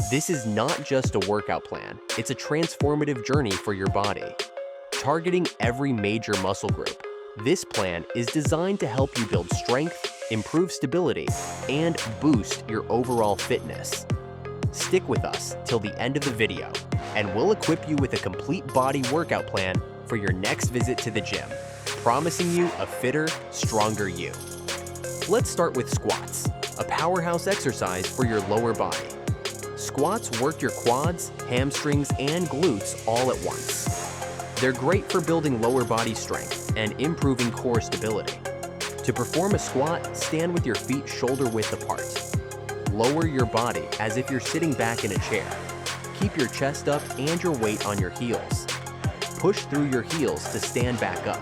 This is not just a workout plan, it's a transformative journey for your body. Targeting every major muscle group, this plan is designed to help you build strength, improve stability, and boost your overall fitness. Stick with us till the end of the video, and we'll equip you with a complete body workout plan for your next visit to the gym, promising you a fitter, stronger you. Let's start with squats, a powerhouse exercise for your lower body. Squats work your quads, hamstrings, and glutes all at once. They're great for building lower body strength and improving core stability. To perform a squat, stand with your feet shoulder width apart. Lower your body as if you're sitting back in a chair. Keep your chest up and your weight on your heels. Push through your heels to stand back up.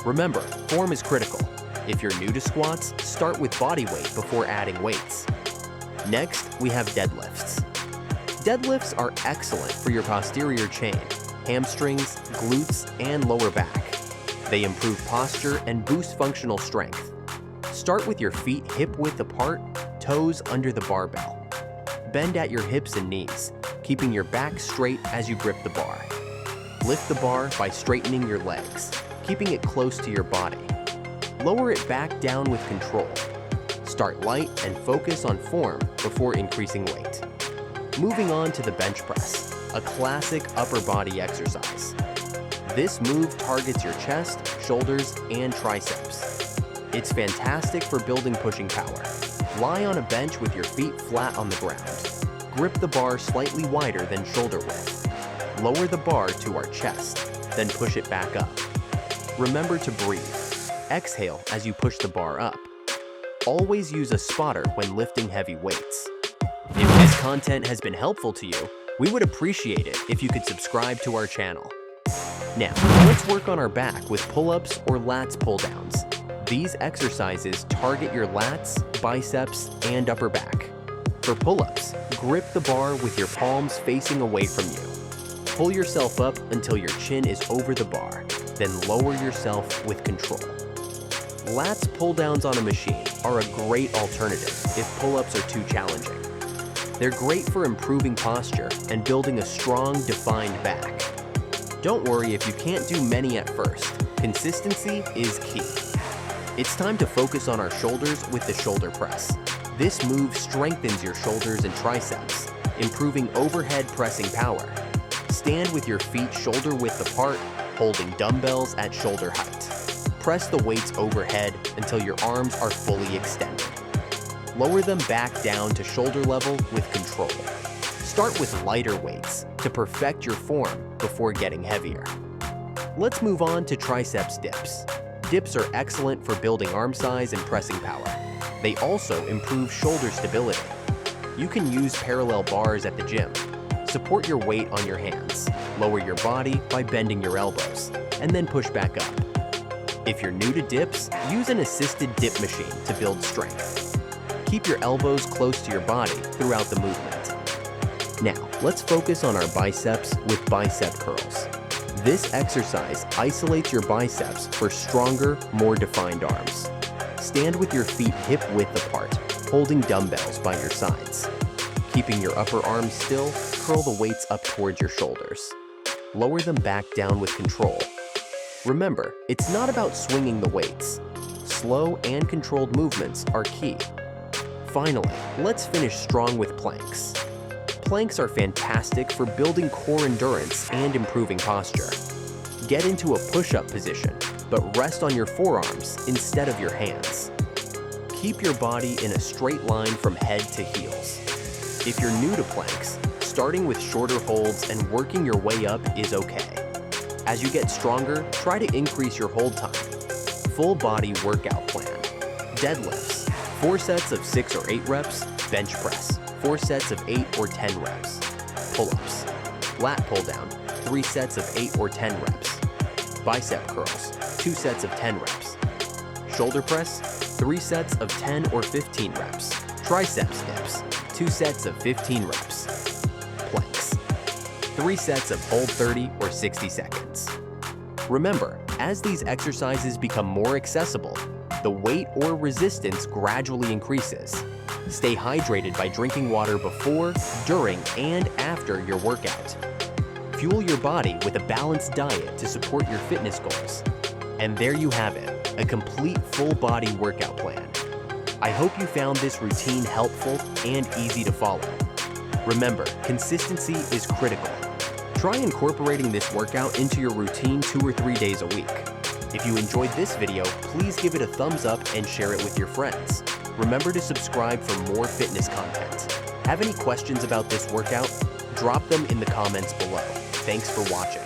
Remember, form is critical. If you're new to squats, start with body weight before adding weights. Next, we have deadlifts. Deadlifts are excellent for your posterior chain, hamstrings, glutes, and lower back. They improve posture and boost functional strength. Start with your feet hip width apart, toes under the barbell. Bend at your hips and knees, keeping your back straight as you grip the bar. Lift the bar by straightening your legs, keeping it close to your body. Lower it back down with control. Start light and focus on form before increasing weight. Moving on to the bench press, a classic upper body exercise. This move targets your chest, shoulders, and triceps. It's fantastic for building pushing power. Lie on a bench with your feet flat on the ground. Grip the bar slightly wider than shoulder width. Lower the bar to our chest, then push it back up. Remember to breathe. Exhale as you push the bar up. Always use a spotter when lifting heavy weights. If this content has been helpful to you, we would appreciate it if you could subscribe to our channel. Now, let's work on our back with pull-ups or lats pull-downs. These exercises target your lats, biceps, and upper back. For pull-ups, grip the bar with your palms facing away from you. Pull yourself up until your chin is over the bar, then lower yourself with control. Lats pull-downs on a machine are a great alternative if pull-ups are too challenging. They're great for improving posture and building a strong, defined back. Don't worry if you can't do many at first. Consistency is key. It's time to focus on our shoulders with the shoulder press. This move strengthens your shoulders and triceps, improving overhead pressing power. Stand with your feet shoulder width apart, holding dumbbells at shoulder height. Press the weights overhead until your arms are fully extended. Lower them back down to shoulder level with control. Start with lighter weights to perfect your form before getting heavier. Let's move on to triceps dips. Dips are excellent for building arm size and pressing power. They also improve shoulder stability. You can use parallel bars at the gym. Support your weight on your hands. Lower your body by bending your elbows, and then push back up. If you're new to dips, use an assisted dip machine to build strength. Keep your elbows close to your body throughout the movement. Now, let's focus on our biceps with bicep curls. This exercise isolates your biceps for stronger, more defined arms. Stand with your feet hip width apart, holding dumbbells by your sides. Keeping your upper arms still, curl the weights up towards your shoulders. Lower them back down with control. Remember, it's not about swinging the weights. Slow and controlled movements are key. Finally, let's finish strong with planks. Planks are fantastic for building core endurance and improving posture. Get into a push-up position, but rest on your forearms instead of your hands. Keep your body in a straight line from head to heels. If you're new to planks, starting with shorter holds and working your way up is okay. As you get stronger, try to increase your hold time. Full body workout plan. Deadlifts, 4 sets of 6 or 8 reps. Bench press, 4 sets of 8 or 10 reps. Pull-ups, lat pull-down, 3 sets of 8 or 10 reps. Bicep curls, 2 sets of 10 reps. Shoulder press, 3 sets of 10 or 15 reps. Triceps dips, 2 sets of 15 reps. Planks, 3 sets of hold 30 or 60 seconds. Remember, as these exercises become more accessible, the weight or resistance gradually increases. Stay hydrated by drinking water before, during, and after your workout. Fuel your body with a balanced diet to support your fitness goals. And there you have it, a complete full-body workout plan. I hope you found this routine helpful and easy to follow. Remember, consistency is critical. Try incorporating this workout into your routine 2 or 3 days a week. If you enjoyed this video, please give it a thumbs up and share it with your friends. Remember to subscribe for more fitness content. Have any questions about this workout? Drop them in the comments below. Thanks for watching.